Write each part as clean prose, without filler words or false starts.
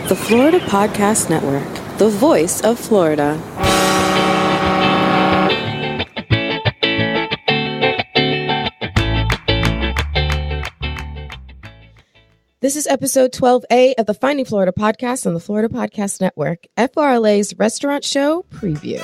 The Florida Podcast Network, the voice of Florida. This is episode 12A of the Finding Florida podcast on the Florida Podcast Network, FRLA's restaurant show preview.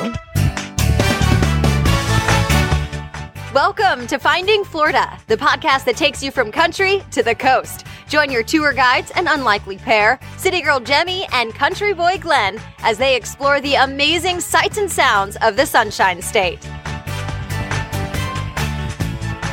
Welcome to Finding Florida, the podcast that takes you from country to the coast. Join your tour guides, an unlikely pair, city girl Jemmy and country boy Glenn, as they explore the amazing sights and sounds of the Sunshine State.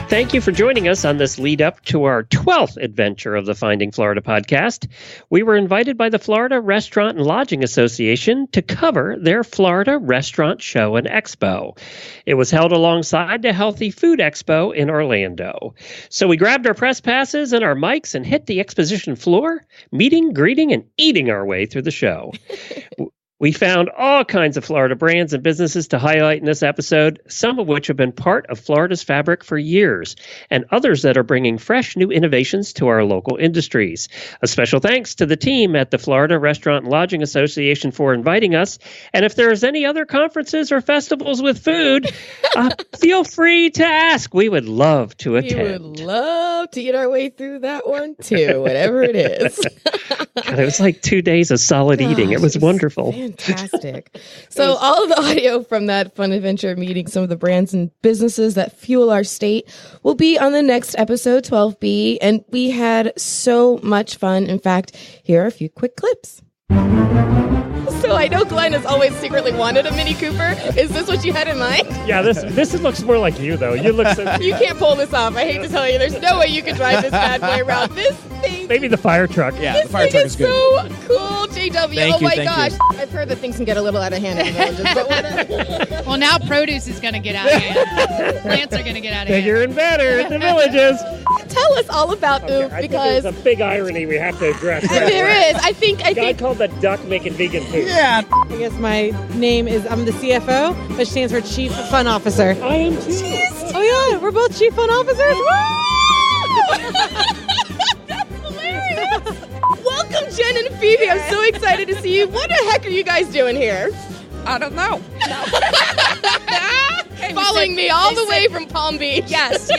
Thank you for joining us on this lead up to our 12th adventure of the Finding Florida podcast. We were invited by the Florida Restaurant and Lodging Association to cover their Florida Restaurant Show and Expo. It was held alongside the Healthy Food Expo in Orlando. So we grabbed our press passes and our mics and hit the exposition floor, meeting, greeting, and eating our way through the show. We found all kinds of Florida brands and businesses to highlight in this episode, some of which have been part of Florida's fabric for years, and others that are bringing fresh new innovations to our local industries. A special thanks to the team at the Florida Restaurant and Lodging Association for inviting us. And if there's any other conferences or festivals with food, feel free to ask. We would love to attend. We would love to eat our way through that one too, whatever it is. God, it was like 2 days of solid eating. It was wonderful. Fantastic. So all of the audio from that fun adventure meeting some of the brands and businesses that fuel our state will be on the next episode, 12B. And we had so much fun. In fact, here are a few quick clips. So I know Glenn has always secretly wanted a Mini Cooper. Is this what you had in mind? Yeah, this looks more like you, though. You look so... You can't pull this off. I hate to tell you. There's no way you can drive this bad boy around. This thing... Maybe the fire truck. Yeah, the fire truck is good. So cool, JW. Thank you, Gosh. I've heard that things can get a little out of hand in the villages, but whatever. Well, now produce is going to get out of hand. Plants are going to get out of hand. Bigger and better in the villages. Tell us all about OOF, because there's a big irony we have to address. There is. I think called the duck making vegan food. Yeah. I guess my name is, I'm the CFO, which stands for Chief Fun Officer. I am too. Oh yeah, we're both Chief Fun Officers. That's hilarious. Welcome, Jen and Phoebe. I'm so excited to see you. What the heck are you guys doing here? I don't know. Following me all the way from Palm Beach. Yes.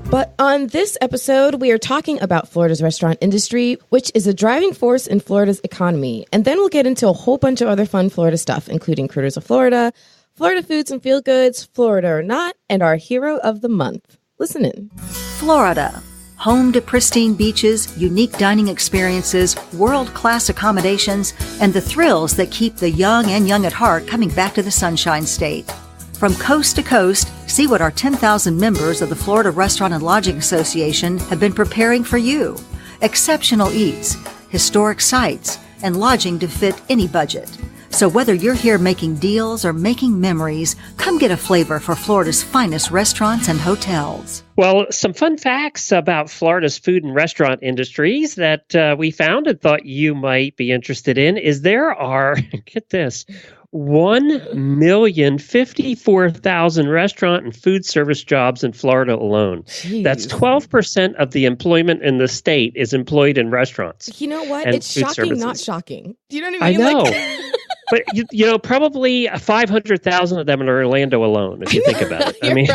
But on this episode, we are talking about Florida's restaurant industry, which is a driving force in Florida's economy. And then we'll get into a whole bunch of other fun Florida stuff, including Critters of Florida, Florida Foods and Feel Goods, Florida or Not, and our hero of the month. Listen in. Florida, home to pristine beaches, unique dining experiences, world-class accommodations, and the thrills that keep the young and young at heart coming back to the Sunshine State. From coast to coast, see what our 10,000 members of the Florida Restaurant and Lodging Association have been preparing for you. Exceptional eats, historic sites, and lodging to fit any budget. So whether you're here making deals or making memories, come get a flavor for Florida's finest restaurants and hotels. Well, some fun facts about Florida's food and restaurant industries that we found and thought you might be interested in is there are, get this, 1,054,000 restaurant and food service jobs in Florida alone. Jeez. That's 12% of the employment in the state is employed in restaurants. You know what? and It's food shocking, services. not shocking. Do you know what I mean? I know. But, probably 500,000 of them in Orlando alone, if you think about it. I mean,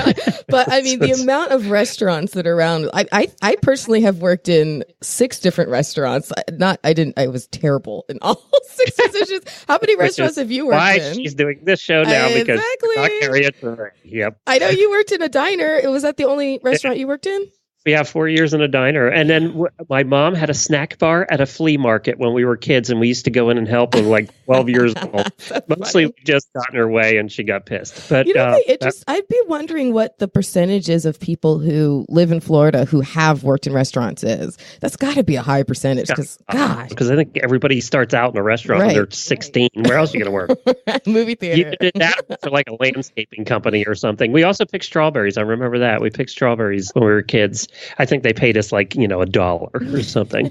But I mean, the amount of restaurants that are around, I personally have worked in 6 different restaurants. I was terrible in all 6 positions. How many restaurants have you worked why in? she's doing this show now, because not carry it through. Yep. I know you worked in a diner. Was that the only restaurant you worked in? We have 4 years in a diner. And then my mom had a snack bar at a flea market when we were kids, and we used to go in and help when like 12 years old. Mostly we just got in her way and she got pissed. But I'd be wondering what the percentages of people who live in Florida who have worked in restaurants is. That's got to be a high percentage because, gosh. Because I think everybody starts out in a restaurant when they're 16. Where else are you going to work? Movie theater. You did that for like a landscaping company or something. We also picked strawberries. I remember that. We picked strawberries when we were kids. I think they paid us like, $1 or something.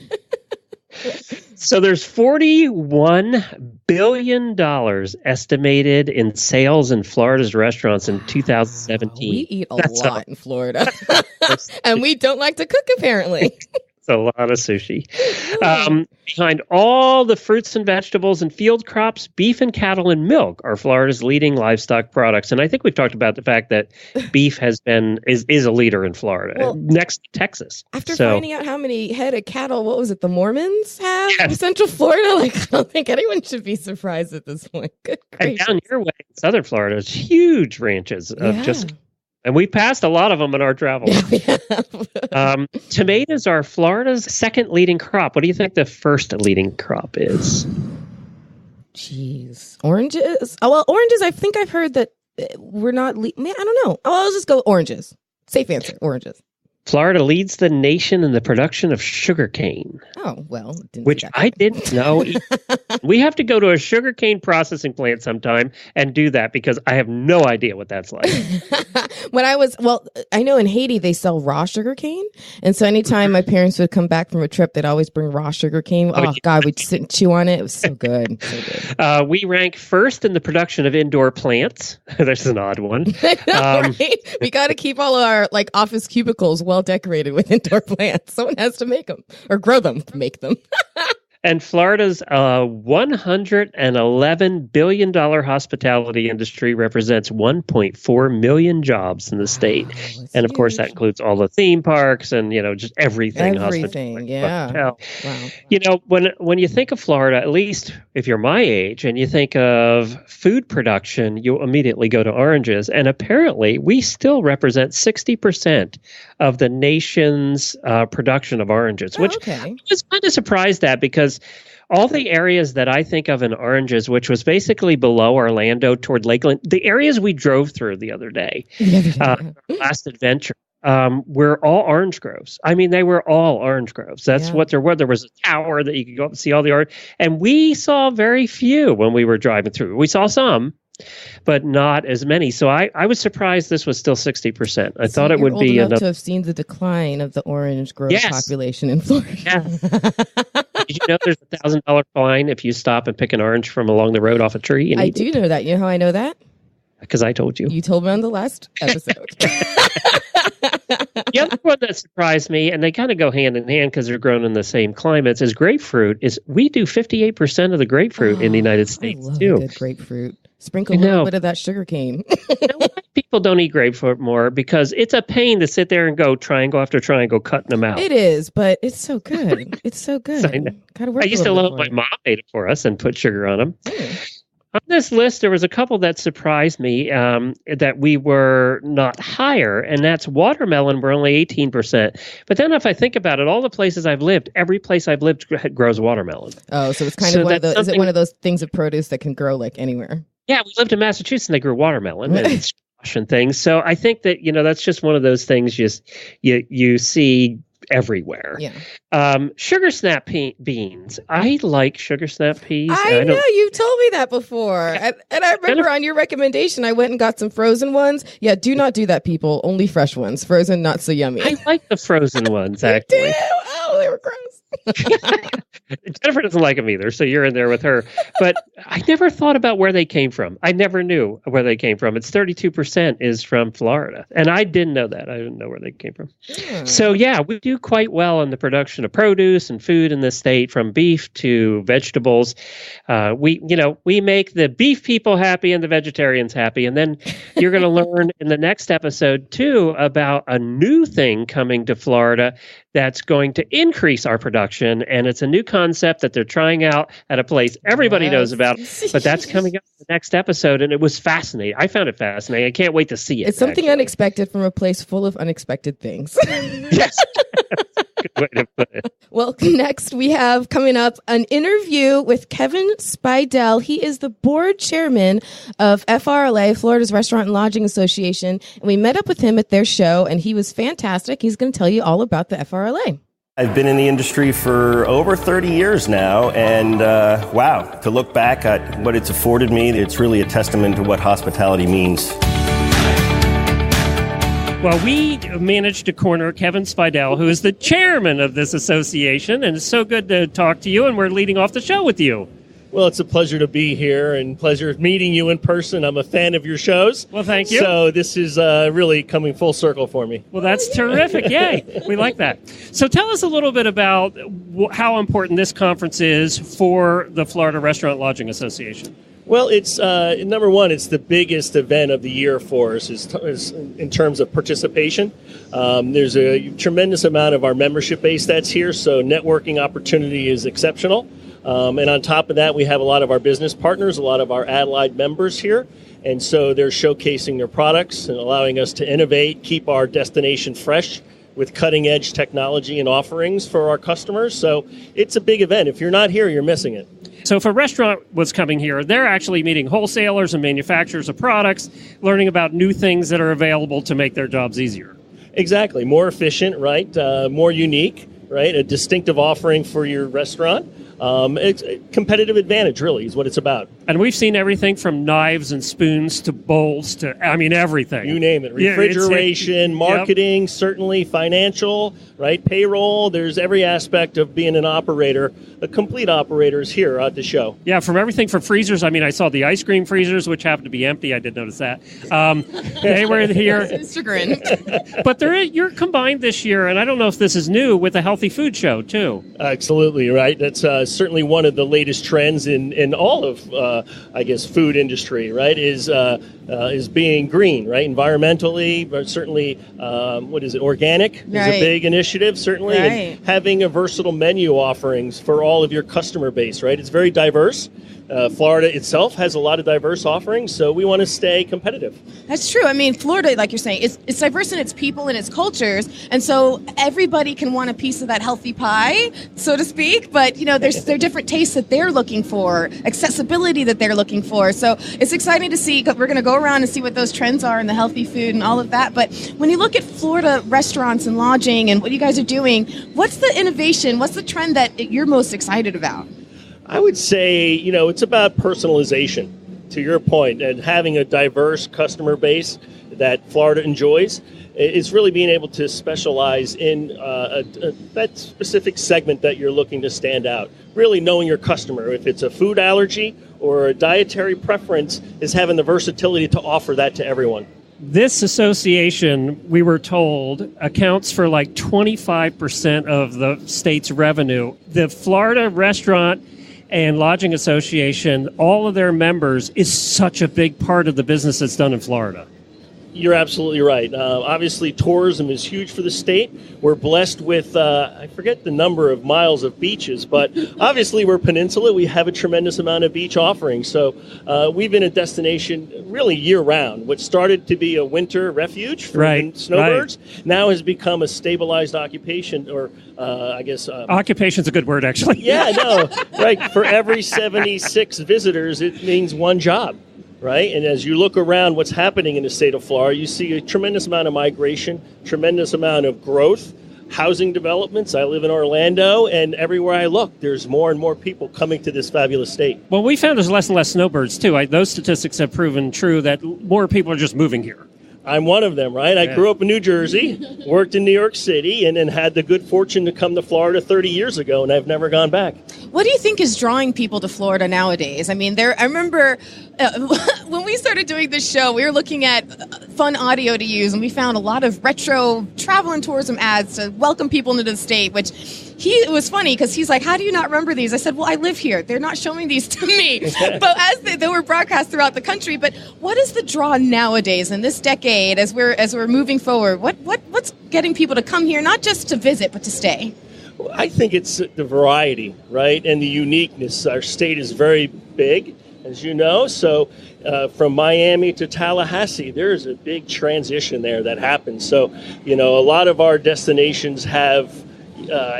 So there's $41 billion estimated in sales in Florida's restaurants in 2017. We eat a lot in Florida. And we don't like to cook, apparently. That's a lot of sushi. Behind all the fruits and vegetables and field crops, beef and cattle and milk are Florida's leading livestock products. And I think we've talked about the fact that beef is a leader in Florida, next to Texas. After finding out how many head of cattle, what was it, the Mormons have in Central Florida? Like, I don't think anyone should be surprised at this point. Good gracious. And down your way in southern Florida, it's huge ranches of and we passed a lot of them in our travels. Tomatoes are Florida's second leading crop. What do you think the first leading crop is? Jeez. Oranges? Oh, well, oranges, I think I've heard that we're not... I don't know. Oh, I'll just go oranges. Safe answer, oranges. Florida leads the nation in the production of sugarcane. Oh, well. Which I didn't know. We have to go to a sugarcane processing plant sometime and do that because I have no idea what that's like. I know in Haiti they sell raw sugarcane. And so anytime my parents would come back from a trip, they'd always bring raw sugarcane. God, we'd sit and chew on it. It was so good. So good. We rank first in the production of indoor plants. There's an odd one. Right? We got to keep all our office cubicles well decorated with indoor plants. Someone has to make them or grow them to make them. And Florida's $111 billion hospitality industry represents 1.4 million jobs in the state. And of course, that includes all the theme parks and, just everything. Everything, yeah. Wow. When you think of Florida, at least if you're my age, and you think of food production, you immediately go to oranges. And apparently, we still represent 60% of the nation's production of oranges, which I was kind of surprised at because all the areas that I think of in oranges, which was basically below Orlando toward Lakeland, the areas we drove through the other day, last adventure, were all orange groves. I mean, they were all orange groves. That's what there were. There was a tower that you could go up and see all the orange. And we saw very few when we were driving through. We saw some, but not as many. So I was surprised this was still 60%. I thought it would be enough to have seen the decline of the orange grove population in Florida. Yeah. Did you know there's a $1,000 fine if you stop and pick an orange from along the road off a tree? I do know that. You know how I know that? Because I told you. You told me on the last episode. The other one that surprised me, and they kind of go hand in hand because they're grown in the same climates, is grapefruit. We do 58% of the grapefruit in the United States, I love too. Good grapefruit. Sprinkle a little bit of that sugar cane. People don't eat grapefruit more because it's a pain to sit there and go triangle after triangle cutting them out. It is, but it's so good. It's so good. I used to love my mom made it for us and put sugar on them. On this list, there was a couple that surprised me that we were not higher, and that's watermelon. We're only 18%. But then if I think about it, all the places I've lived, every place I've lived grows watermelon. Oh, so it's kind of one of those, is it one of those things of produce that can grow anywhere? Yeah, we lived in Massachusetts and they grew watermelon and squash and things. So I think that, that's just one of those things you see everywhere. Yeah. Sugar snap beans. I like sugar snap peas. I know you've told me that before. And I remember on your recommendation, I went and got some frozen ones. Yeah, do not do that, people. Only fresh ones. Frozen, not so yummy. I like the frozen ones, actually. You do? Oh, they were gross. Jennifer doesn't like them either, so you're in there with her. But I never thought about where they came from. I never knew where they came from. It's 32% is from Florida. And I didn't know that. I didn't know where they came from. So, we do quite well in the production of produce and food in the state, from beef to vegetables. We make the beef people happy and the vegetarians happy. And then you're going to learn in the next episode, too, about a new thing coming to Florida that's going to increase our production. And it's a new concept that they're trying out at a place everybody knows about. But that's coming up in the next episode. And it was fascinating. I found it fascinating. I can't wait to see it. It's something unexpected from a place full of unexpected things. Yes. Good way to put it. Well, next we have coming up an interview with Kevin Speidel. He is the board chairman of FRLA, Florida's Restaurant and Lodging Association. And we met up with him at their show, and he was fantastic. He's going to tell you all about the FRLA. I've been in the industry for over 30 years now, and to look back at what it's afforded me, it's really a testament to what hospitality means. Well, we managed to corner Kevin Speidel, who is the chairman of this association, and it's so good to talk to you, and we're leading off the show with you. Well, it's a pleasure to be here and pleasure meeting you in person. I'm a fan of your shows. Well, thank you. So this is really coming full circle for me. Well, that's terrific. Yay. We like that. So tell us a little bit about how important this conference is for the Florida Restaurant Lodging Association. Well, it's number one, it's the biggest event of the year for us is in terms of participation. There's a tremendous amount of our membership base that's here, so networking opportunity is exceptional. And on top of that, we have a lot of our business partners, a lot of our allied members here. And so they're showcasing their products and allowing us to innovate, keep our destination fresh with cutting-edge technology and offerings for our customers. So it's a big event. If you're not here, you're missing it. So if a restaurant was coming here, they're actually meeting wholesalers and manufacturers of products, learning about new things that are available to make their jobs easier. Exactly. More efficient, right? More unique, right? A distinctive offering for your restaurant. It's a competitive advantage, really, is what it's about. And we've seen everything from knives and spoons to bowls to, everything. You name it. Refrigeration, marketing, yep. Certainly financial, right? Payroll. There's every aspect of being an operator. A complete operator is here at the show. Yeah, from everything from freezers. I saw the ice cream freezers, which happened to be empty. I did notice that. They were here. Mr. Grin. But you're combined this year, and I don't know if this is new, with a healthy food show, too. Absolutely, right? That's certainly one of the latest trends in all of, food industry, right, is being green, right, environmentally, but certainly, organic is a big initiative, certainly, and having a versatile menu offerings for all of your customer base, right? It's very diverse. Florida itself has a lot of diverse offerings, so we want to stay competitive. That's true. Florida, like you're saying, it's diverse in its people and its cultures, and so everybody can want a piece of that healthy pie, so to speak, but, there are different tastes that they're looking for, accessibility that they're looking for, so it's exciting to see. We're going to go around and see what those trends are in the healthy food and all of that, but when you look at Florida restaurants and lodging and what you guys are doing, what's the innovation, what's the trend that you're most excited about? I would say, it's about personalization, to your point, and having a diverse customer base that Florida enjoys. It's really being able to specialize in that specific segment that you're looking to stand out. Really knowing your customer. If it's a food allergy or a dietary preference, is having the versatility to offer that to everyone. This association, we were told, accounts for like 25% of the state's revenue. The Florida Restaurant and Lodging Association, all of their members, is such a big part of the business that's done in Florida. You're absolutely right. Obviously, tourism is huge for the state. We're blessed with, I forget the number of miles of beaches, but obviously we're peninsula. We have a tremendous amount of beach offerings. So we've been a destination really year-round. What started to be a winter refuge for snowbirds now has become a stabilized occupation, or occupation's a good word, actually. Yeah, no, right. For every 76 visitors, it means one job. Right? And as you look around what's happening in the state of Florida, you see a tremendous amount of migration, tremendous amount of growth, housing developments. I live in Orlando, and everywhere I look, there's more and more people coming to this fabulous state. Well, we found there's less and less snowbirds, too. Those statistics have proven true that more people are just moving here. I'm one of them, right? I grew up in New Jersey, worked in New York City, and then had the good fortune to come to Florida 30 years ago, and I've never gone back. What do you think is drawing people to Florida nowadays? I remember when we started doing this show, we were looking at fun audio to use, and we found a lot of retro travel and tourism ads to welcome people into the state, which it was funny because he's like, how do you not remember these? I said, well, I live here. They're not showing these to me. But as they were broadcast throughout the country. But what is the draw nowadays in this decade as we're moving forward? What's getting people to come here, not just to visit, but to stay? Well, I think it's the variety, right, and the uniqueness. Our state is very big, as you know, so from Miami to Tallahassee, there's a big transition there that happens. So, a lot of our destinations have, their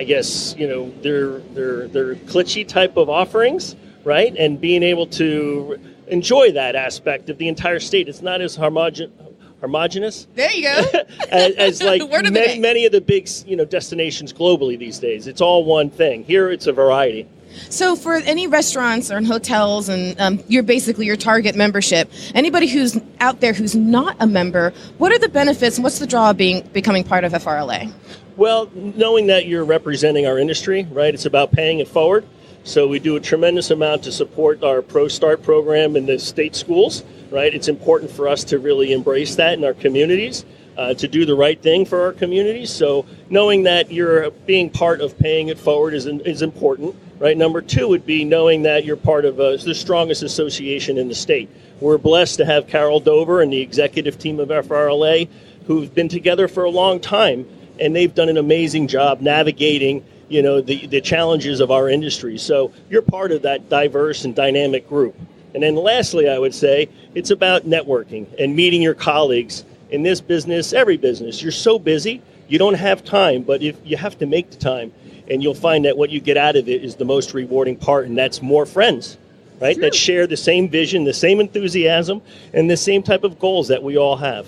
glitchy type of offerings, right, and being able to enjoy that aspect of the entire state. It's not as homogenous. There you go. as like many of the big, destinations globally these days. It's all one thing. Here, it's a variety. So for any restaurants or hotels, and you're basically your target membership, anybody who's out there who's not a member, what are the benefits and what's the draw of becoming part of FRLA? Well, knowing that you're representing our industry, right, it's about paying it forward. So we do a tremendous amount to support our Pro Start program in the state schools, right? It's important for us to really embrace that in our communities, to do the right thing for our communities. So knowing that you're being part of paying it forward is important, right? Number two would be knowing that you're part of the strongest association in the state. We're blessed to have Carol Dover and the executive team of FRLA who've been together for a long time, and they've done an amazing job navigating the challenges of our industry. So you're part of that diverse and dynamic group. And then lastly, I would say it's about networking and meeting your colleagues in this business, every business. You're so busy, you don't have time, but if you have to make the time, and you'll find that what you get out of it is the most rewarding part, and that's more friends, right? That share the same vision, the same enthusiasm, and the same type of goals that we all have.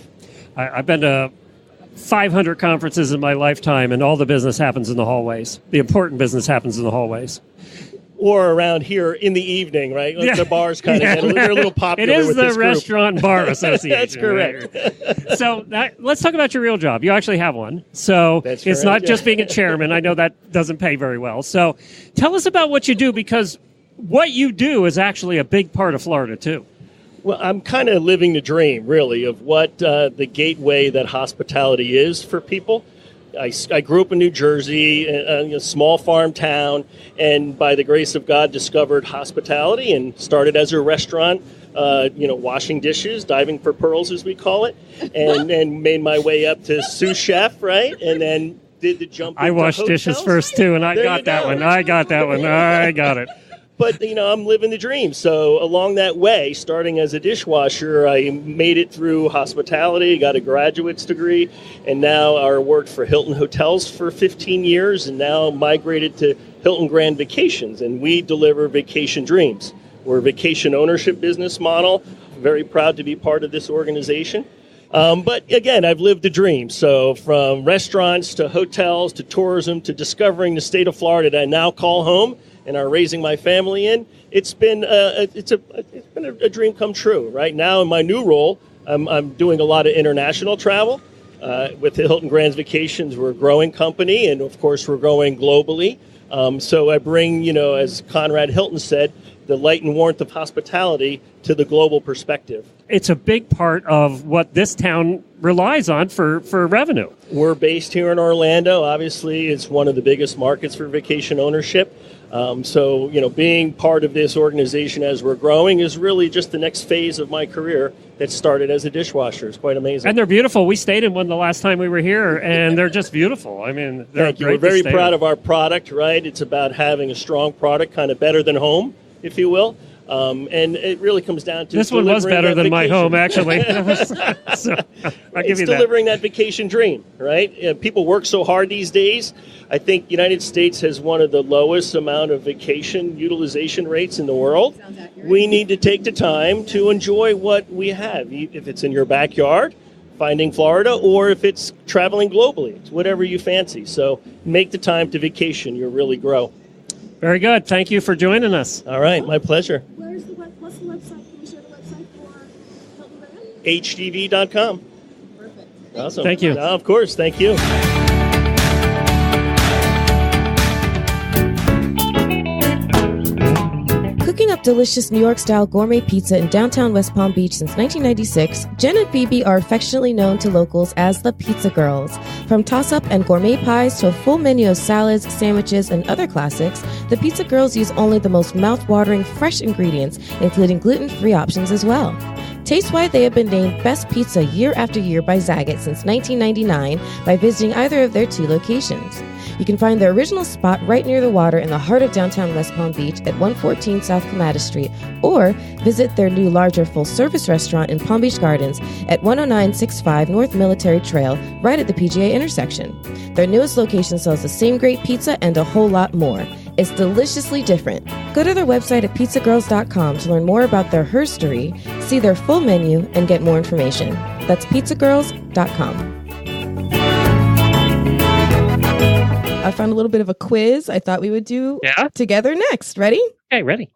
I've been to 500 conferences in my lifetime, and all the business happens in the hallways. The important business happens in the hallways. Or around here in the evening, right? Like the bars kind of they're a little popular. It is with the this group. Restaurant and Bar Association. That's correct. Right? So let's talk about your real job. You actually have one. So That's it's correct, not yeah. just being a chairman. I know that doesn't pay very well. So tell us about what you do, because what you do is actually a big part of Florida, too. Well, I'm kind of living the dream, really, of what the gateway that hospitality is for people. I grew up in New Jersey, a small farm town, and by the grace of God, discovered hospitality and started as a restaurant, washing dishes, diving for pearls, as we call it, and made my way up to sous chef, right? And then did the jump. I washed dishes first, too, and I got that one. I got it. But, I'm living the dream. So along that way, starting as a dishwasher, I made it through hospitality, got a graduate's degree, and now I worked for Hilton Hotels for 15 years, and now migrated to Hilton Grand Vacations, and we deliver vacation dreams. We're a vacation ownership business model. Very proud to be part of this organization. But again, I've lived the dream. So from restaurants to hotels to tourism to discovering the state of Florida that I now call home and are raising my family in, it's been a dream come true. Right now, in my new role, I'm doing a lot of international travel with the Hilton Grand Vacations. We're a growing company, and of course, we're growing globally. So I bring, as Conrad Hilton said, the light and warmth of hospitality to the global perspective. It's a big part of what this town relies on for revenue. We're based here in Orlando. Obviously, it's one of the biggest markets for vacation ownership. So, being part of this organization as we're growing is really just the next phase of my career that started as a dishwasher. It's quite amazing. And they're beautiful. We stayed in one the last time we were here, and they're just beautiful. I mean, they're Thank you. great. We're very to stay proud in. of our product, right? It's about having a strong product, kind of better than home, if you will. And it really comes down to this one was better than my home, actually. So, I'll give you that. Delivering that vacation dream, right? People work so hard these days. I think United States has one of the lowest amount of vacation utilization rates in the world. We need to take the time to enjoy what we have, if it's in your backyard, Finding Florida, or if it's traveling globally. It's whatever you fancy. So make the time to vacation. You'll really grow. Very good. Thank you for joining us. All right. My pleasure. What's the website? Can you share the website for Hilton Brand? HDV.com. Perfect. Awesome. Thank you. No, of course. Thank you. Cooking up delicious New York-style gourmet pizza in downtown West Palm Beach since 1996, Jen and Phoebe are affectionately known to locals as the Pizza Girls. From toss-up and gourmet pies to a full menu of salads, sandwiches, and other classics, the Pizza Girls use only the most mouth-watering, fresh ingredients, including gluten-free options as well. Taste-wise, they have been named Best Pizza year after year by Zagat since 1999 by visiting either of their 2 locations. You can find their original spot right near the water in the heart of downtown West Palm Beach at 114 South Clematis Street, or visit their new larger full-service restaurant in Palm Beach Gardens at 10965 North Military Trail, right at the PGA intersection. Their newest location sells the same great pizza and a whole lot more. It's deliciously different. Go to their website at pizzagirls.com to learn more about their herstory, see their full menu, and get more information. That's pizzagirls.com. I found a little bit of a quiz I thought we would do together next. Ready? Okay, ready.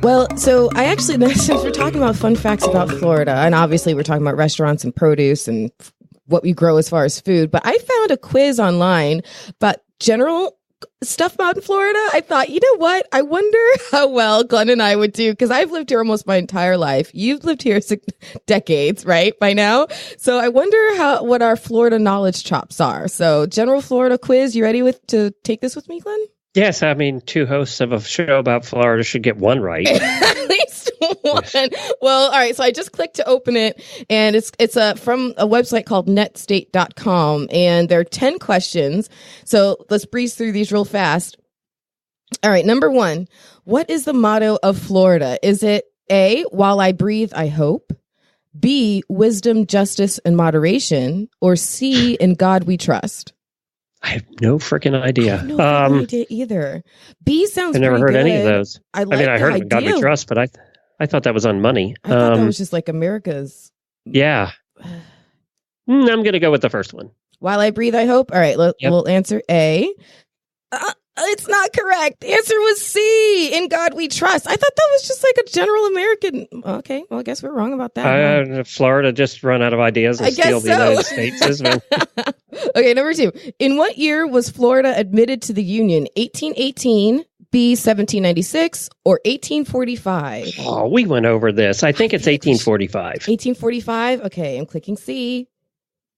Well, so I actually, since we're talking about fun facts about Florida, and obviously we're talking about restaurants and produce and what we grow as far as food, but I found a quiz online about general stuff about Florida, I thought, you know what? I wonder how well Glenn and I would do, because I've lived here almost my entire life. You've lived here decades, right? By now. So I wonder what our Florida knowledge chops are. So general Florida quiz. You ready to take this with me, Glenn? Yes, I mean, two hosts of a show about Florida should get one right. At least one. Well, all right. So I just clicked to open it, and it's from a website called netstate.com, and there are 10 questions. So let's breeze through these real fast. All right. Number 1, what is the motto of Florida? Is it A, while I breathe, I hope, B, wisdom, justice, and moderation, or C, in God we trust? I have no freaking idea. I have no idea either. B sounds. I never heard any of those. I heard of God We Trust, but I thought that was on money. I thought that was just like America's. Yeah. I'm going to go with the first one. While I breathe, I hope. All right, we'll answer A. It's not correct. The answer was C. In God we trust. I thought that was just like a general American. Okay, well, I guess we're wrong about that. Florida just run out of ideas and steal the United States. Okay, number 2. In what year was Florida admitted to the Union? 1818, B, 1796, or 1845? Oh, we went over this. I think it's 1845. 1845? Okay, I'm clicking C.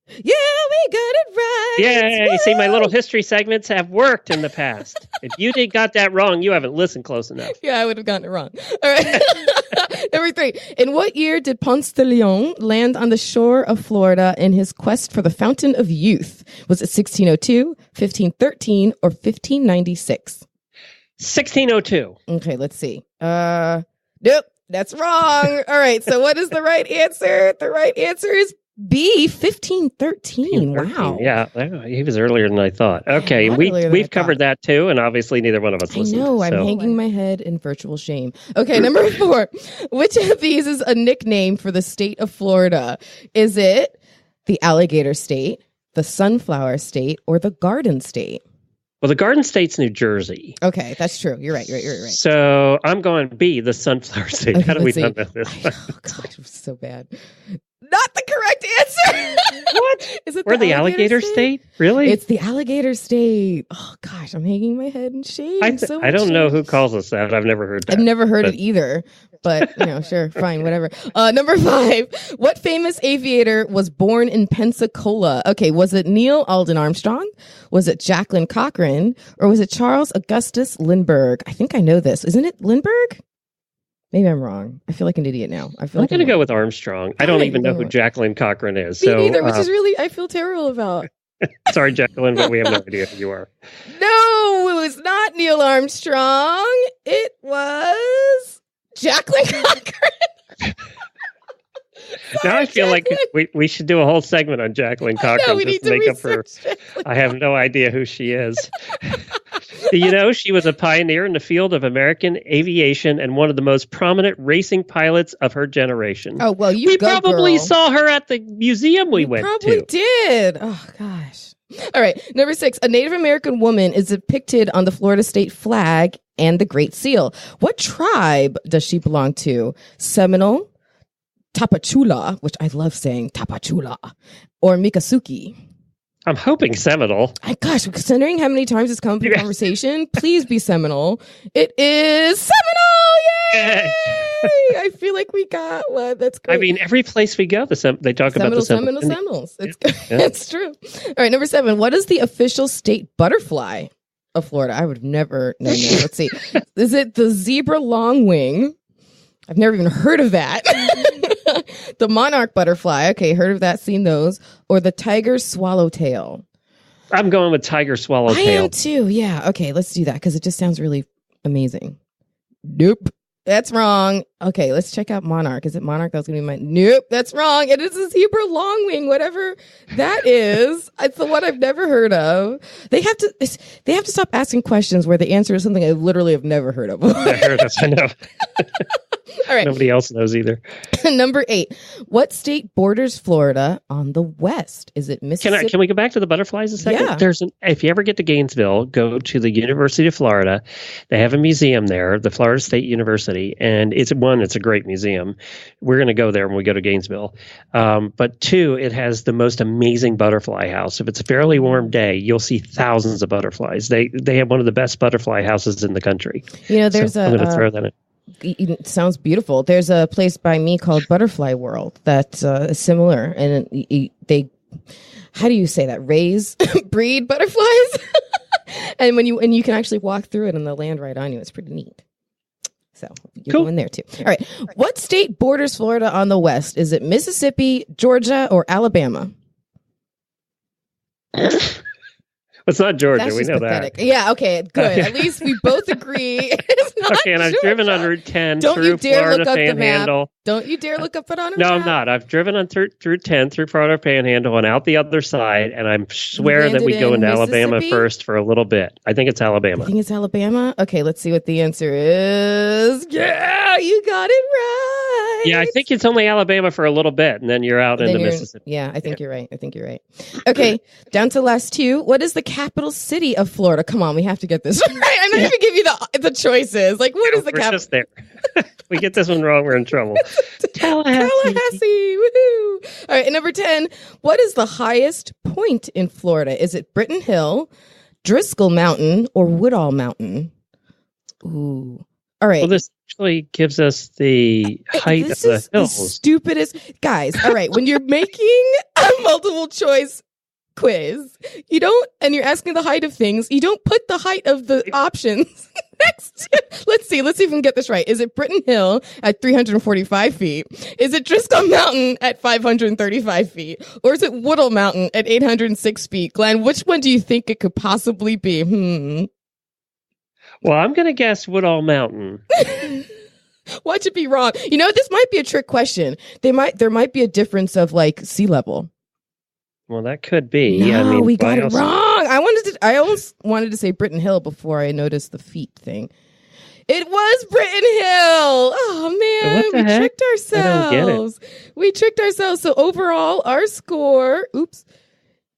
Yeah, we got it right. Yay! Woo! See, my little history segments have worked in the past. If you got that wrong, you haven't listened close enough. Yeah, I would have gotten it wrong. All right. Number 3. In what year did Ponce de Leon land on the shore of Florida in his quest for the Fountain of Youth? Was it 1602, 1513, or 1596? 1602. Okay, let's see. Nope, that's wrong. All right, so what is the right answer? The right answer is B, 1513. Wow. Yeah, he was earlier than I thought. Okay, we've covered that too, and obviously neither one of us listened. I know, I'm hanging my head in virtual shame. Okay, number 4. Which of these is a nickname for the state of Florida? Is it the Alligator State, the Sunflower State, or the Garden State? Well, the Garden State's New Jersey. Okay, that's true. You're right. So I'm going B, the Sunflower State. Okay, how do we not know this? Oh, God, it was so bad. Not the correct answer. What? Is it We're the Alligator State? Really? It's the Alligator State. Oh, gosh, I'm hanging my head in shame. I don't know who calls us that. I've never heard that. I've never heard it either. But, sure, fine, whatever. Number 5. What famous aviator was born in Pensacola? Okay, was it Neil Alden Armstrong? Was it Jacqueline Cochran? Or was it Charles Augustus Lindbergh? I think I know this. Isn't it Lindbergh? Maybe I'm wrong. I feel like an idiot now. I'm going to go with Armstrong. I don't even know who Jacqueline Cochran is. Me neither, which is really, I feel terrible about. Sorry, Jacqueline, but we have no idea who you are. No, it was not Neil Armstrong. It was Jacqueline Cochran. Now I feel like we should do a whole segment on Jacqueline Cochran just to make up for. I have no idea who she is. Do you know she was a pioneer in the field of American aviation and one of the most prominent racing pilots of her generation? Oh, well, we probably saw her at the museum we went to. Probably did. Oh, gosh. All right. Number 6. A Native American woman is depicted on the Florida state flag and the Great Seal. What tribe does she belong to? Seminole, Tapachula, which I love saying, Tapachula, or Miccosukee? I'm hoping Seminole. Gosh, considering how many times it's come up in conversation, please be Seminole. It is Seminole! Yay! I feel like we got one. That's great. I mean, every place we go, they talk about the Seminoles. It's true. All right, number 7. What is the official state butterfly of Florida? I would have never known that. Let's see. Is it the zebra longwing? I've never even heard of that. The monarch butterfly. Okay, heard of that, seen those. Or the tiger swallowtail. I'm going with tiger swallowtail. I am too, yeah. Okay, let's do that because it just sounds really amazing. Nope, that's wrong. Okay, let's check out monarch. Is it monarch? That was going to be mine. Nope, that's wrong. It is a zebra longwing, whatever that is. It's the one I've never heard of. They have to stop asking questions where the answer is something I literally have never heard of. I know. All right. Nobody else knows either. Number 8. What state borders Florida on the west? Is it Mississippi? Can we go back to the butterflies a second? Yeah. If you ever get to Gainesville, go to the University of Florida. They have a museum there, the Florida State University, and it's a great museum. We're going to go there when we go to Gainesville. But 2, it has the most amazing butterfly house. If it's a fairly warm day, you'll see thousands of butterflies. They have one of the best butterfly houses in the country. I'm going to throw that in. It sounds beautiful. There's a place by me called Butterfly World that's similar, and they, how do you say that? Breed butterflies, and you can actually walk through it and the land right on you. It's pretty neat. So you're going there too. All right. What state borders Florida on the west? Is it Mississippi, Georgia, or Alabama? It's not Georgia. That's we know pathetic. that. Yeah. Okay. Good. At least we both agree. It's not Okay, and I've driven on Route 10 Don't through you dare Florida look up the map. Panhandle. Don't you dare look up it on a No, map. I'm not. I've driven on through 10 through Florida Panhandle and out the other side, and I swear that we go into Alabama first for a little bit. I think it's Alabama. I think it's Alabama. Okay, let's see what the answer is. Yeah, you got it right. Yeah, I think it's only Alabama for a little bit, and then you're out into Mississippi. Yeah, I think you're right. Okay, down to the last 2. What is the capital city of Florida? Come on, we have to get this right. I'm not even give you the choices. Like, what is the capital? We're just there. We get this one wrong, we're in trouble. Tallahassee. Woohoo! All right, and number 10. What is the highest point in Florida? Is it Britton Hill, Driscoll Mountain, or Woodall Mountain? Ooh. All right. Well, this actually gives us the height of the hills. The stupidest. Guys, all right. When you're making a multiple choice quiz, and you're asking the height of things, you don't put the height of the options next to. Let's see if we can get this right. Is it Britton Hill at 345 feet? Is it Driscoll Mountain at 535 feet? Or is it Woodall Mountain at 806 feet? Glenn, which one do you think it could possibly be? Well, I'm going to guess Woodall Mountain. Watch it be wrong. This might be a trick question. There might be a difference of like sea level. Well, that could be. No, we got it wrong. I almost wanted to say Britton Hill before I noticed the feet thing. It was Britton Hill. Oh man, what the heck? Tricked ourselves. I don't get it. We tricked ourselves. So overall, our score,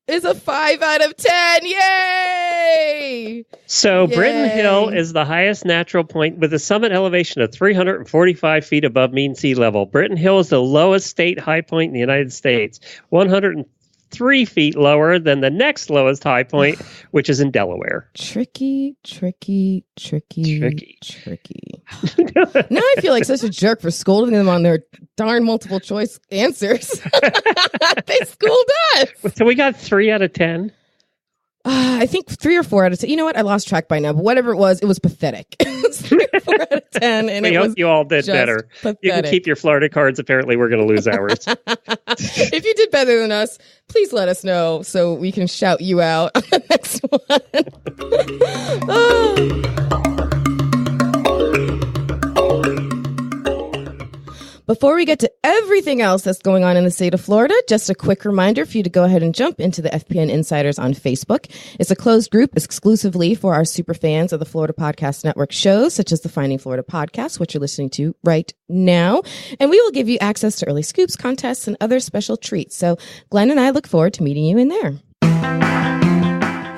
is a 5 out of 10. Yay! So Britton Hill is the highest natural point with a summit elevation of 345 feet above mean sea level. Britton Hill is the lowest state high point in the United States, 103 feet lower than the next lowest high point, which is in Delaware. Tricky. Now I feel like such a jerk for scolding them on their darn multiple choice answers. They schooled us. So we got 3 out of 10. I think 3 or 4 out of 10. You know what? I lost track by now, but whatever it was pathetic. It was 3 or 4 out of 10. And we hope you all did better. Pathetic. You can keep your Florida cards. Apparently, we're going to lose ours. If you did better than us, please let us know so we can shout you out on the next one. Before we get to everything else that's going on in the state of Florida, just a quick reminder for you to go ahead and jump into the FPN Insiders on Facebook. It's a closed group exclusively for our super fans of the Florida Podcast Network shows, such as the Finding Florida podcast, which you're listening to right now. And we will give you access to early scoops, contests, and other special treats. So Glenn and I look forward to meeting you in there.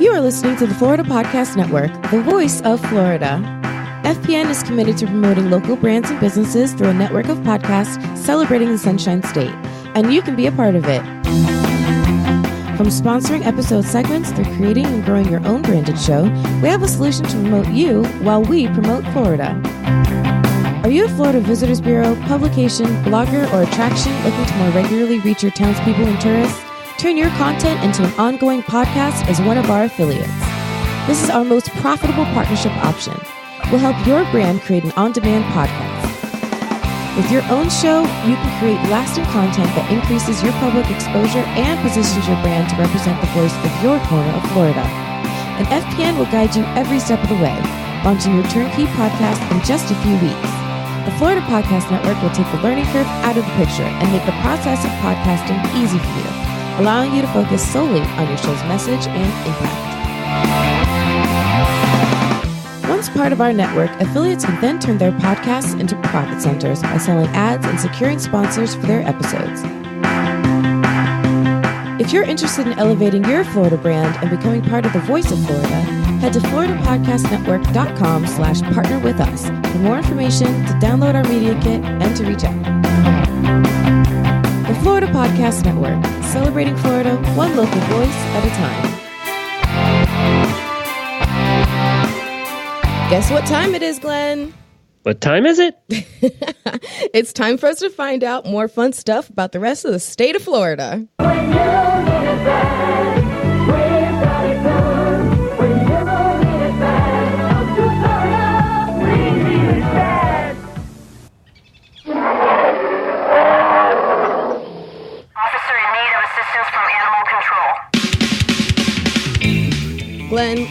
You are listening to the Florida Podcast Network, the voice of Florida. FPN is committed to promoting local brands and businesses through a network of podcasts celebrating the Sunshine State, and you can be a part of it. From sponsoring episode segments through creating and growing your own branded show, we have a solution to promote you while we promote Florida. Are you a Florida Visitors Bureau, publication, blogger, or attraction looking to more regularly reach your townspeople and tourists? Turn your content into an ongoing podcast as one of our affiliates. This is our most profitable partnership option. We'll help your brand create an on-demand podcast. With your own show, you can create lasting content that increases your public exposure and positions your brand to represent the voice of your corner of Florida. And FPN will guide you every step of the way, launching your turnkey podcast in just a few weeks. The Florida Podcast Network will take the learning curve out of the picture and make the process of podcasting easy for you, allowing you to focus solely on your show's message and impact. Once part of our network, affiliates can then turn their podcasts into profit centers by selling ads and securing sponsors for their episodes. If you're interested in elevating your Florida brand and becoming part of the voice of Florida, head to floridapodcastnetwork.com/partner with us for more information, to download our media kit, and to reach out. The Florida Podcast Network, celebrating Florida one local voice at a time. Guess what time it is, Glenn? What time is it? It's time for us to find out more fun stuff about the rest of the state of Florida. Glenn,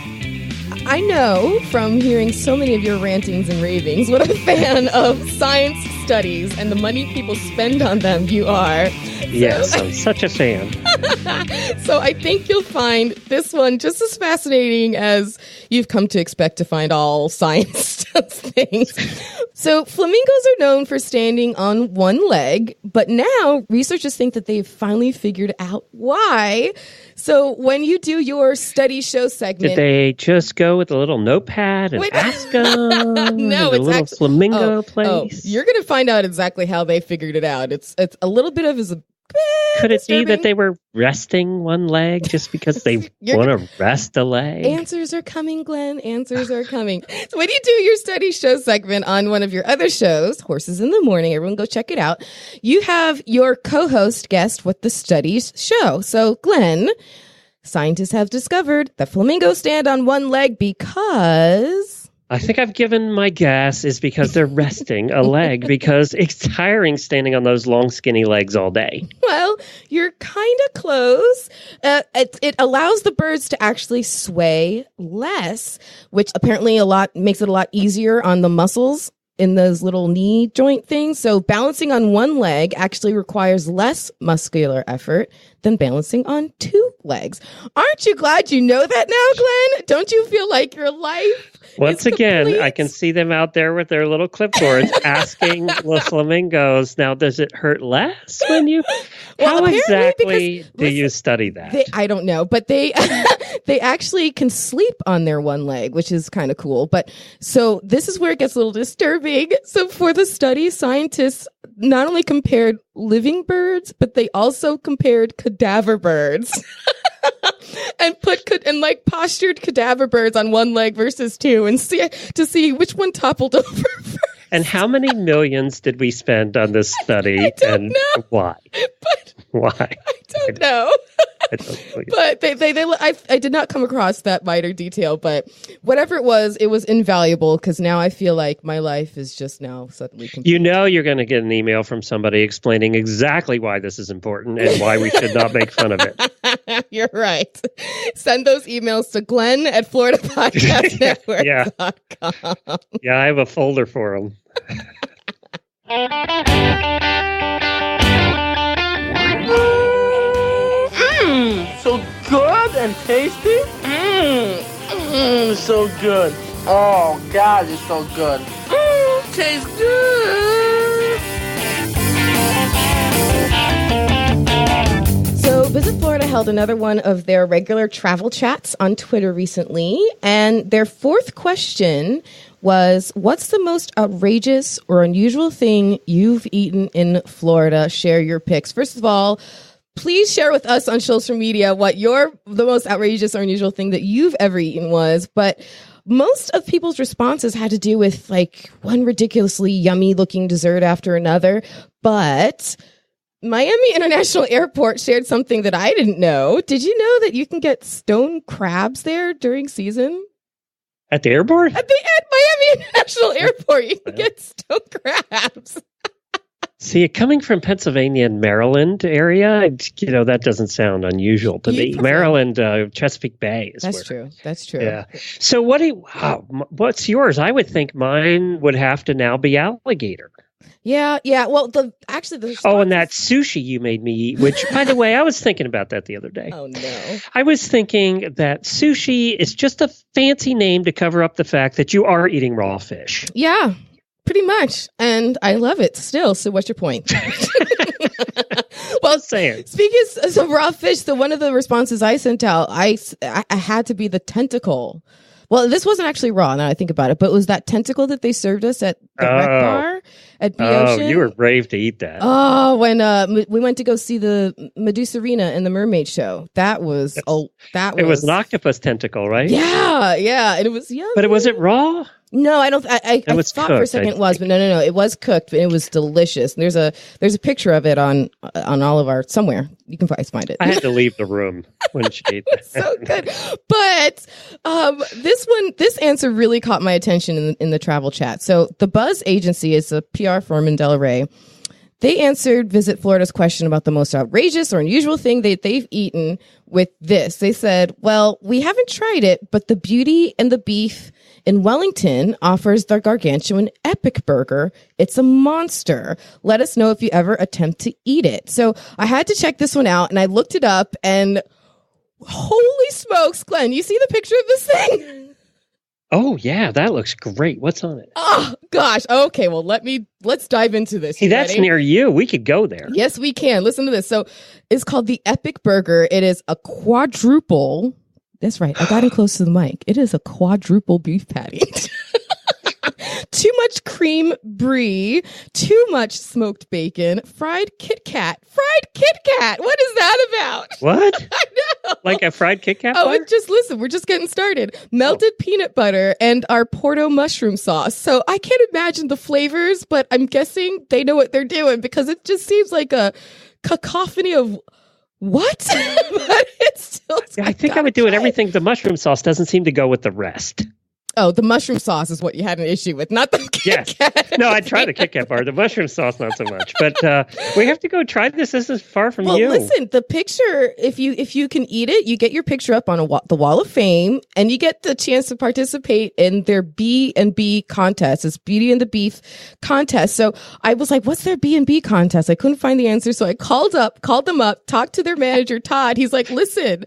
I know from hearing so many of your rantings and ravings what a fan of science studies and the money people spend on them you are. Yes, I'm such a fan. So I think you'll find this one just as fascinating as you've come to expect to find all science things. So flamingos are known for standing on one leg, but now researchers think that they've finally figured out why. So when you do your study show segment... Did they just go with a little notepad and ask them? No, it's a little flamingo place? Oh, you're going to find out exactly how they figured it out. It's a little bit of Could it disturbing. be that they were resting one leg just because they want to rest a leg? Answers are coming, Glenn. Answers are coming. So when you do your study show segment on one of your other shows, Horses in the Morning, everyone go check it out, you have your co-host guest what the studies show. So, Glenn, scientists have discovered that flamingos stand on one leg because... I think I've given my guess is because they're resting a leg because it's tiring standing on those long, skinny legs all day. Well, you're kind of close. It allows the birds to actually sway less, which apparently makes it a lot easier on the muscles in those little knee joint things. So balancing on one leg actually requires less muscular effort than balancing on two legs. Aren't you glad you know that now, Glenn? Don't you feel like your life Once again, I can see them out there with their little clipboards asking the flamingos, now, does it hurt less when you... How exactly do you study that? I don't know, but they they actually can sleep on their one leg, which is kind of cool. But so this is where it gets a little disturbing. So for the study, scientists not only compared living birds, but they also compared cadaver birds. And postured cadaver birds on one leg versus two, and see which one toppled over first. And how many millions did we spend on this study? I don't know. Why? Why? I don't know. But I did not come across that minor detail, but whatever it was invaluable, because now I feel like my life is just now suddenly complete. You know you're going to get an email from somebody explaining exactly why this is important and why we should not make fun of it. You're right. Send those emails to Glenn at FloridaPodcastNetwork.com. Yeah, I have a folder for them. So good and tasty. So good. Oh, God, it's so good. Tastes good. So Visit Florida held another one of their regular travel chats on Twitter recently, and their fourth question was, what's the most outrageous or unusual thing you've eaten in Florida? Share your picks. First of all, please share with us on social media what the most outrageous or unusual thing that you've ever eaten was. But most of people's responses had to do with like one ridiculously yummy looking dessert after another. But Miami International Airport shared something that I didn't know. Did you know that you can get stone crabs there during season? At the airport? At Miami International Airport, you can get stone crabs. See, coming from Pennsylvania and Maryland area, that doesn't sound unusual to me. Maryland, Chesapeake Bay is That's true. That's true. Yeah. So what's yours? I would think mine would have to now be alligator. Yeah. Well, the and that sushi you made me eat, which, by the way, I was thinking about that the other day. Oh, no. I was thinking that sushi is just a fancy name to cover up the fact that you are eating raw fish. Yeah, pretty much. And I love it still. So what's your point? Well, saying. Speaking of raw fish, so one of the responses I sent out, I had to be the tentacle. Well, this wasn't actually raw now I think about it, but it was that tentacle that they served us at the rec bar at B Ocean. Oh, you were brave to eat that. Oh, when we went to go see the Medusa Arena and the Mermaid Show. It was an octopus tentacle, right? Yeah. And it was yummy. But was it raw? No, I don't. I thought for a second it was, but no. It was cooked, but it was delicious. And there's a picture of it on all of our somewhere. You can probably find it. I had to leave the room when she ate that. So good. But this answer really caught my attention in the travel chat. So the Buzz Agency is a PR firm in Delray. They answered Visit Florida's question about the most outrageous or unusual thing they've eaten with this. They said, well, we haven't tried it, but the Beauty and the Beef in Wellington offers their gargantuan epic burger. It's a monster. Let us know if you ever attempt to eat it. So I had to check this one out, and I looked it up, and holy smokes, Glenn, you see the picture of this thing? Oh, yeah, that looks great. What's on it? Oh, gosh. Okay, well, let's dive into this. Hey, that's ready? Near you. We could go there. Yes, we can. Listen to this. So it's called the Epic Burger. It is a quadruple. That's right. I got in close to the mic. It is a quadruple beef patty. Too much cream brie, too much smoked bacon, fried Kit Kat. What is that about? What? I know. Like a fried Kit Kat bar? bar? Just listen. We're just getting started. Melted peanut butter and our Porto mushroom sauce. So I can't imagine the flavors, but I'm guessing they know what they're doing because it just seems like a cacophony of what? But it's still. I think I would do it. Everything. The mushroom sauce doesn't seem to go with the rest. Oh, the mushroom sauce is what you had an issue with, not the Kit Kat. No, I tried the Kit Kat bar. The mushroom sauce, not so much. But we have to go try this. This is far from you. Well, listen, the picture, if you can eat it, you get your picture up on the Wall of Fame, and you get the chance to participate in their B&B contest. It's Beauty and the Beef contest. So I was like, what's their B&B contest? I couldn't find the answer. So I called them up, talked to their manager, Todd. He's like, listen,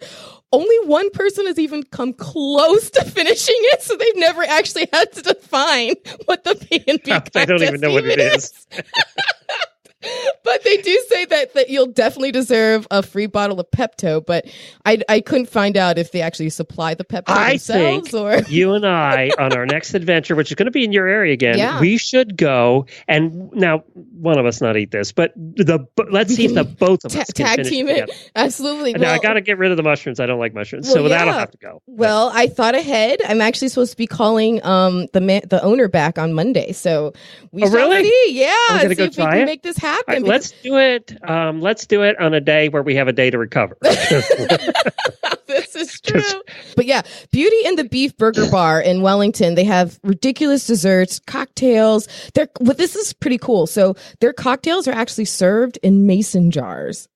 only one person has even come close to finishing it, so they've never actually had to define what the B&B contest I don't even know what it is. But they do say that you'll definitely deserve a free bottle of Pepto, but I couldn't find out if they actually supply the Pepto themselves. Or you and I, on our next adventure, which is going to be in your area again, we should go, and now one of us not eat this, but let's see if the both of us can tag team it. Together. Absolutely. Now, I got to get rid of the mushrooms. I don't like mushrooms, so that'll have to go. Well, I thought ahead. I'm actually supposed to be calling the owner back on Monday, so we shall see. Yeah, I'm see go if we can make this happen. Right, let's do it. Let's do it on a day where we have a day to recover. This is true. But yeah, Beauty and the Beef Burger Bar in Wellington. They have ridiculous desserts, cocktails. This is pretty cool. So their cocktails are actually served in mason jars.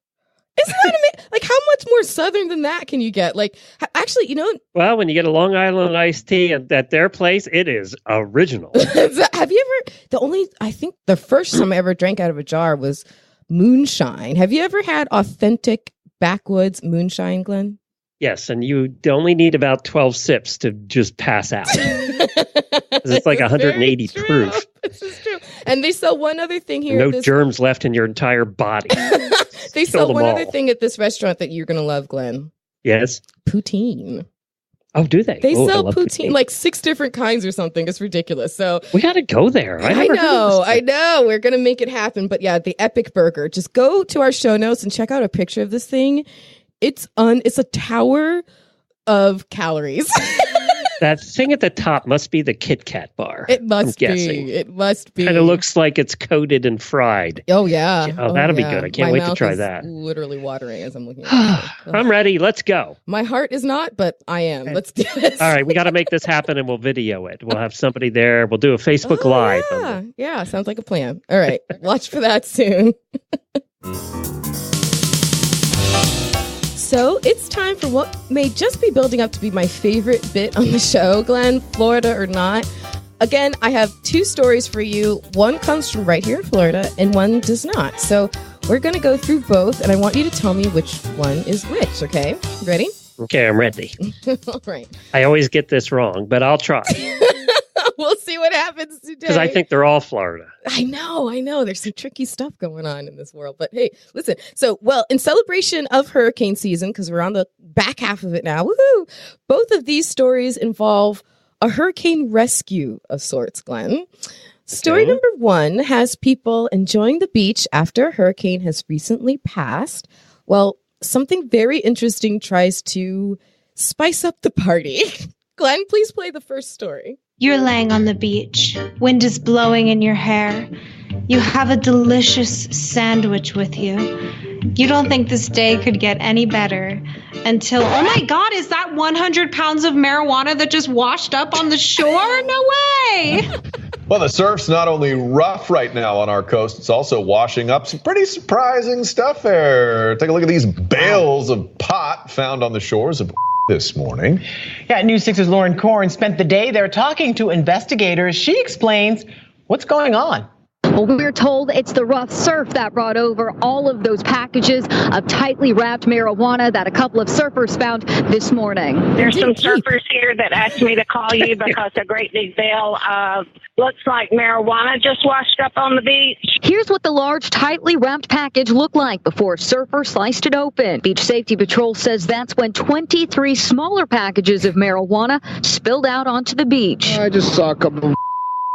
Isn't that amazing? Like, how much more southern than that can you get? Like, actually, Well, when you get a Long Island iced tea at their place, it is original. Have you ever? I think the first time I ever drank out of a jar was moonshine. Have you ever had authentic backwoods moonshine, Glenn? Yes, and you only need about 12 sips to just pass out. It's like 180 proof. This is true. And they sell one other thing here. No germs left in your entire body. They sell one other thing at this restaurant that you're going to love, Glenn. Yes. Poutine. Oh, do they? They sell poutine, like 6 different kinds or something. It's ridiculous. So we got to go there. I know. We're going to make it happen. But yeah, the Epic Burger. Just go to our show notes and check out a picture of this thing. It's a tower of calories. That thing at the top must be the Kit Kat bar. It must be. It must be. Kind of looks like it's coated and fried. Oh, yeah. That'll be good. I can't wait to try that. Literally watering as I'm looking at it. I'm ready. Let's go. My heart is not, but I am. Let's do this. All right. We got to make this happen and we'll video it. We'll have somebody there. We'll do a Facebook Live. Yeah. Sounds like a plan. All right. Watch for that soon. So it's time for what may just be building up to be my favorite bit on the show, Glenn, Florida or not. again, I have 2 stories for you. One comes from right here in Florida and one does not. So we're going to go through both, and I want you to tell me which one is which, okay? Ready? Okay, I'm ready. All right. I always get this wrong, but I'll try. We'll see what happens today. Because I think they're all Florida. I know. There's some tricky stuff going on in this world. But hey, listen. So, well, in celebration of hurricane season, because we're on the back half of it now, woohoo! Both of these stories involve a hurricane rescue of sorts, Glenn. Story number 1 has people enjoying the beach after a hurricane has recently passed. Well, something very interesting tries to spice up the party. Glenn, please play the first story. You're laying on the beach. Wind is blowing in your hair. You have a delicious sandwich with you. You don't think this day could get any better until, oh my God, is that 100 pounds of marijuana that just washed up on the shore? No way. Well, the surf's not only rough right now on our coast, it's also washing up some pretty surprising stuff there. Take a look at these bales of pot found on the shores of this morning. Yeah, News 6's Lauren Korn spent the day there talking to investigators. She explains what's going on. Well, we're told it's the rough surf that brought over all of those packages of tightly wrapped marijuana that a couple of surfers found this morning. There's some surfers here that asked me to call you because a great big bale of looks like marijuana just washed up on the beach. Here's what the large, tightly wrapped package looked like before a surfer sliced it open. Beach Safety Patrol says that's when 23 smaller packages of marijuana spilled out onto the beach. I just saw a couple of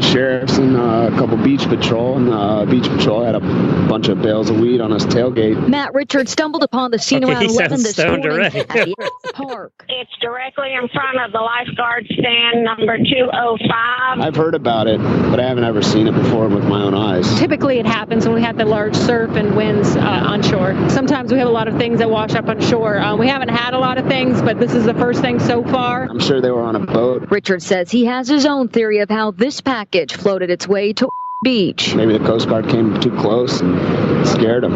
sheriffs and a couple beach patrol, and beach patrol had a bunch of bales of weed on his tailgate. Matt Richards stumbled upon the scene around 11 this morning already. at the park. It's directly in front of the lifeguard stand number 205. I've heard about it, but I haven't ever seen it before with my own eyes. Typically it happens when we have the large surf and winds on shore. Sometimes we have a lot of things that wash up on shore. We haven't had a lot of things, but this is the first thing so far. I'm sure they were on a boat. Richards says he has his own theory of how this package floated its way to beach. Maybe the Coast Guard came too close and scared them,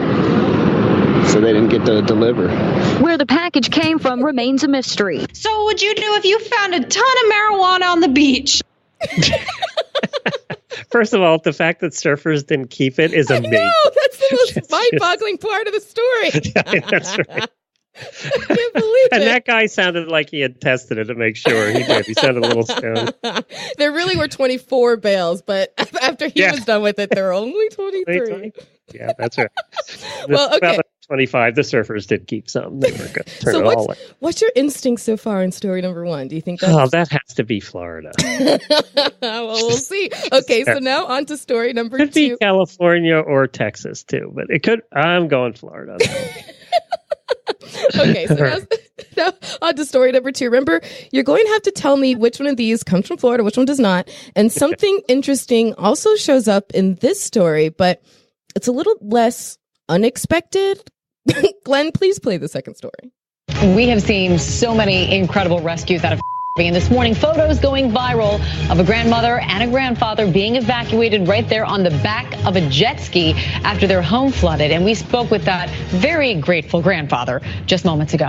so they didn't get to deliver. Where the package came from remains a mystery. So what would you do if you found a ton of marijuana on the beach? First of all, the fact that surfers didn't keep it is amazing. No, that's the most mind-boggling part of the story. Yeah, that's right. I can't believe And it. that guy sounded like he had tested it to make sure. He did. He sounded a little stoned. There really were 24 bales, but after he was done with it, there were only 23. Yeah, that's right. Well, okay. About 25, the surfers did keep some. They were good. Turn So it all in. what's your instinct so far in story number 1? Do you think that's... Oh, that has to be Florida. Well, we'll see. Okay, so now on to story number 2. Could be California or Texas, too. But it could... I'm going Florida. Okay, so now on to story number 2. Remember, you're going to have to tell me which one of these comes from Florida, which one does not. And something interesting also shows up in this story, but it's a little less unexpected. Glenn, please play the second story. We have seen so many incredible rescues out of and this morning, photos going viral of a grandmother and a grandfather being evacuated right there on the back of a jet ski after their home flooded. And we spoke with that very grateful grandfather just moments ago.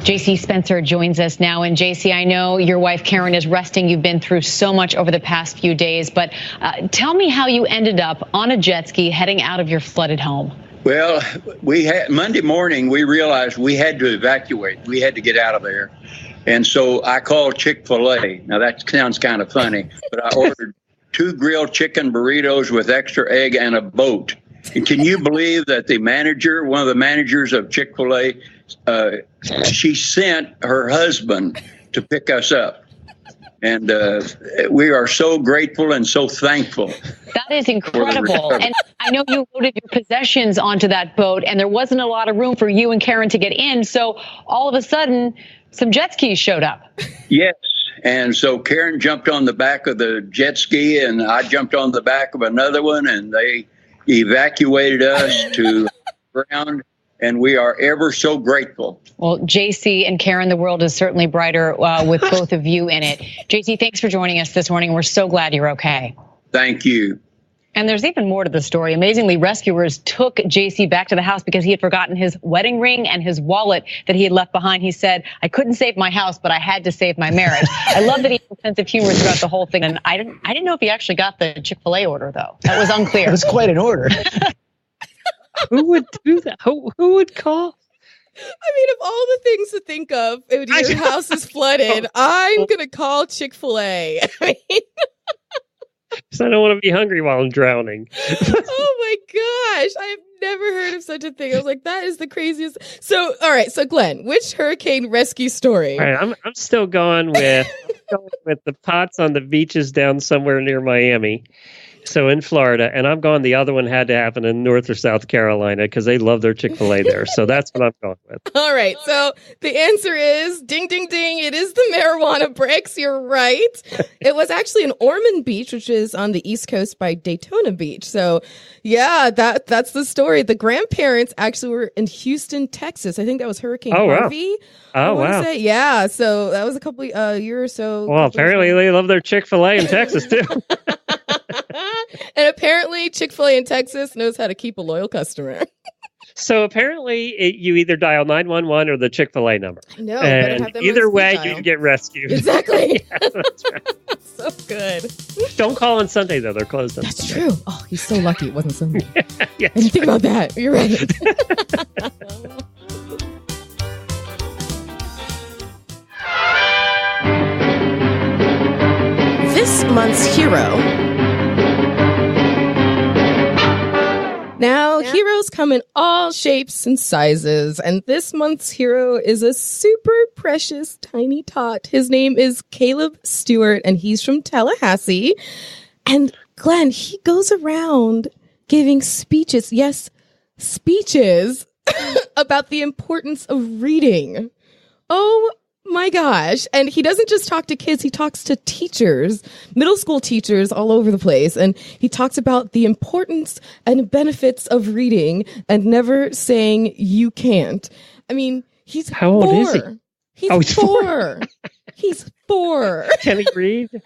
JC Spencer joins us now. And JC, I know your wife Karen is resting. You've been through so much over the past few days, but tell me how you ended up on a jet ski heading out of your flooded home. Well, Monday morning, we realized we had to evacuate. We had to get out of there. And so I called Chick-fil-A. Now, that sounds kind of funny, but I ordered 2 grilled chicken burritos with extra egg and a boat. And can you believe that the manager, one of the managers of Chick-fil-A, she sent her husband to pick us up. And we are so grateful and so thankful. That is incredible. And I know you loaded your possessions onto that boat, and there wasn't a lot of room for you and Karen to get in. So all of a sudden, some jet skis showed up. Yes. And so Karen jumped on the back of the jet ski, and I jumped on the back of another one, and they evacuated us to ground. And we are ever so grateful. Well, JC and Karen, the world is certainly brighter with both of you in it. JC, thanks for joining us this morning. We're so glad you're okay. Thank you. And there's even more to the story. Amazingly, rescuers took JC back to the house because he had forgotten his wedding ring and his wallet that he had left behind. He said, I couldn't save my house, but I had to save my marriage. I love that he had a sense of humor throughout the whole thing. And I didn't know if he actually got the Chick-fil-A order, though. That was unclear. It was quite an order. Who would do that? Who would call? I mean, of all the things to think of, if your house is flooded, I'm going to call Chick-fil-A. I mean, because I don't want to be hungry while I'm drowning. Oh my gosh. I have never heard of such a thing. I was like, that is the craziest. So, all right. So, Glenn, which hurricane rescue story? All right, I'm still going with the pots on the beaches down somewhere near Miami. So in Florida, and I'm going the other one had to happen in North or South Carolina because they love their Chick-fil-A there. So that's what I'm going with. All right. So the answer is ding, ding, ding. It is the marijuana bricks. You're right. It was actually in Ormond Beach, which is on the East Coast by Daytona Beach. So yeah, that's the story. The grandparents actually were in Houston, Texas. I think that was Hurricane Harvey. Oh, wow. Yeah. So that was a couple year or so. Well, apparently they love their Chick-fil-A in Texas too. And apparently Chick-fil-A in Texas knows how to keep a loyal customer. So apparently you either dial 911 or the Chick-fil-A number. No, and either way you can get rescued. Exactly. Yeah, that's right. So good. Don't call on Sunday though. They're closed on That's Sunday. true. Oh, he's so lucky it wasn't Sunday. Yeah, I didn't think about that. You're right. This month's hero. Now, heroes come in all shapes and sizes, and this month's hero is a super precious tiny tot. His name is Caleb Stewart, and he's from Tallahassee. And Glenn, he goes around giving speeches, yes, speeches about the importance of reading. Oh my gosh. And he doesn't just talk to kids, he talks to teachers, middle school teachers all over the place. And he talks about the importance and benefits of reading and never saying you can't. I mean, he's How old is he? He's 4. He's 4. Can he read? I'm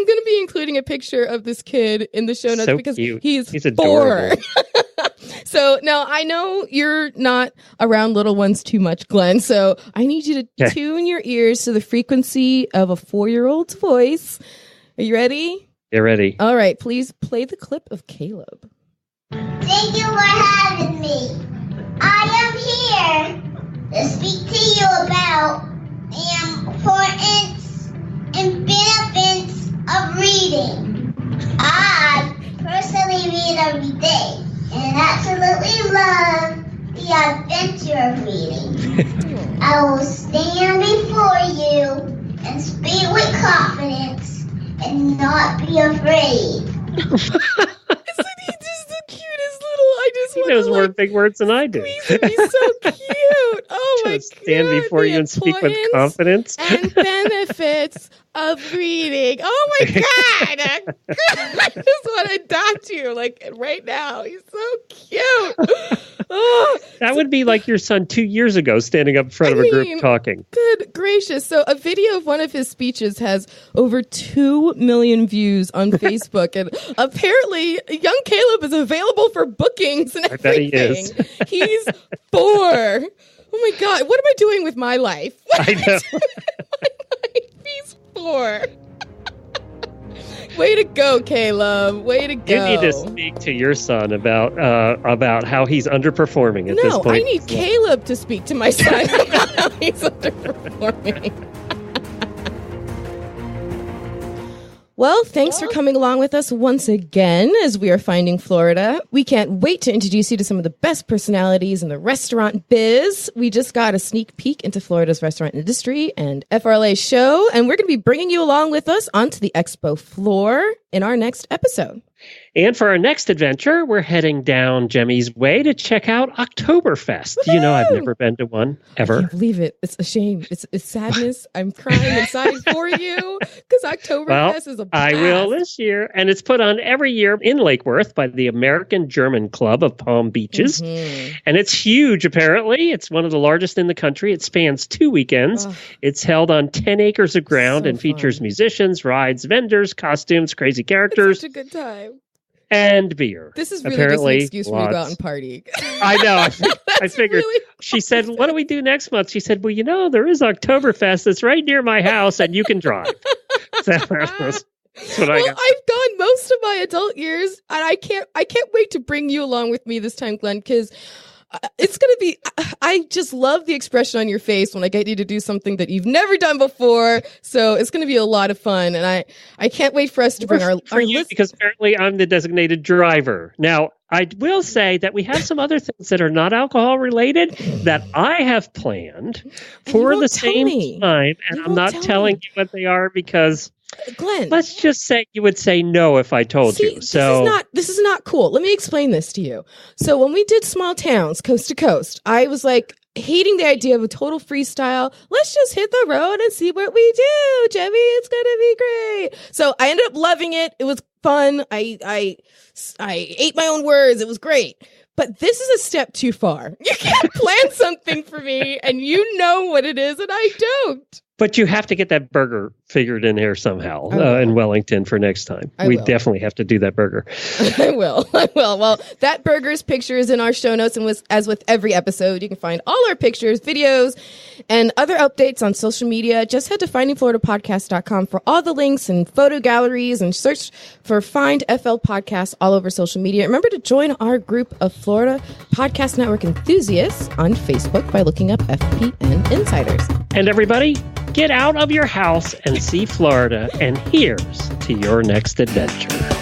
going to be including a picture of this kid in the show notes So because cute. he's He's 4. adorable. So now I know you're not around little ones too much, Glenn. So I need you to tune your ears to the frequency of a 4-year-old's voice. Are you ready? Get ready. All right. Please play the clip of Caleb. Thank you for having me. I am here to speak to you about the importance and benefits of reading. I personally read every day and absolutely love the adventure of reading. I will stand before you and speak with confidence and not be afraid. He knows more big words than I do. He's so cute. Oh my god. Stand before you and speak with confidence. And benefits of reading. Oh my god. I just want to adopt you like right now. He's so cute. Oh, That would be like your son 2 years ago standing up in front of a group talking. Good gracious. So a video of one of his speeches has over 2 million views on Facebook. And apparently young Caleb is available for bookings and I bet he everything. is. He's 4. Oh my God. What am I doing with my life? I know. He's 4. Way to go, Caleb. Way to go. You need to speak to your son about how he's underperforming at this No, point. I need Caleb to speak to my son about how he's underperforming. Well, thanks for coming along with us once again as we are Finding Florida. We can't wait to introduce you to some of the best personalities in the restaurant biz. We just got a sneak peek into Florida's restaurant industry and FRLA show, and we're going to be bringing you along with us onto the expo floor in our next episode. And for our next adventure, we're heading down Jemmy's way to check out Oktoberfest. Woo-hoo! You know, I've never been to one, ever. I can't believe it. It's a shame. It's sadness. I'm crying inside for you because Oktoberfest is a blast. I will this year. And it's put on every year in Lake Worth by the American German Club of Palm Beaches. Mm-hmm. And it's huge, apparently. It's one of the largest in the country. It spans 2 weekends. It's held on 10 acres of ground and features musicians, rides, vendors, costumes, crazy crazy characters. Such a good time. And beer. This is really Apparently, just an excuse for me to go out and party. I know. I figured. She said, what do we do next month? She said, well, there is Oktoberfest. It's right near my house, and you can drive. So that's what I got. I've gone most of my adult years, and I can't wait to bring you along with me this time, Glenn, because it's going to be, I just love the expression on your face when I get you to do something that you've never done before. So it's going to be a lot of fun. And I can't wait for us to bring our list. Because apparently I'm the designated driver. Now, I will say that we have some other things that are not alcohol related that I have planned for the same time. And I'm not telling you what they are because... Glenn, let's just say you would say no if I told you. So this is not cool. Let me explain this to you. So when we did Small Towns Coast to Coast, I was like hating the idea of a total freestyle. Let's just hit the road and see what we do, Jemmy. It's gonna be great. So I ended up loving it. It was fun. I ate my own words. It was great. But this is a step too far. You can't plan something for me and you know what it is and I don't. But you have to get that burger figured in here somehow in Wellington for next time. We definitely have to do that burger. I will. Well, that burger's picture is in our show notes, and as with every episode, you can find all our pictures, videos, and other updates on social media. Just head to findingfloridapodcast.com for all the links and photo galleries, and search for Find FL Podcast all over social media. Remember to join our group of Florida Podcast Network enthusiasts on Facebook by looking up FPN Insiders. And everybody, get out of your house and see Florida, and here's to your next adventure.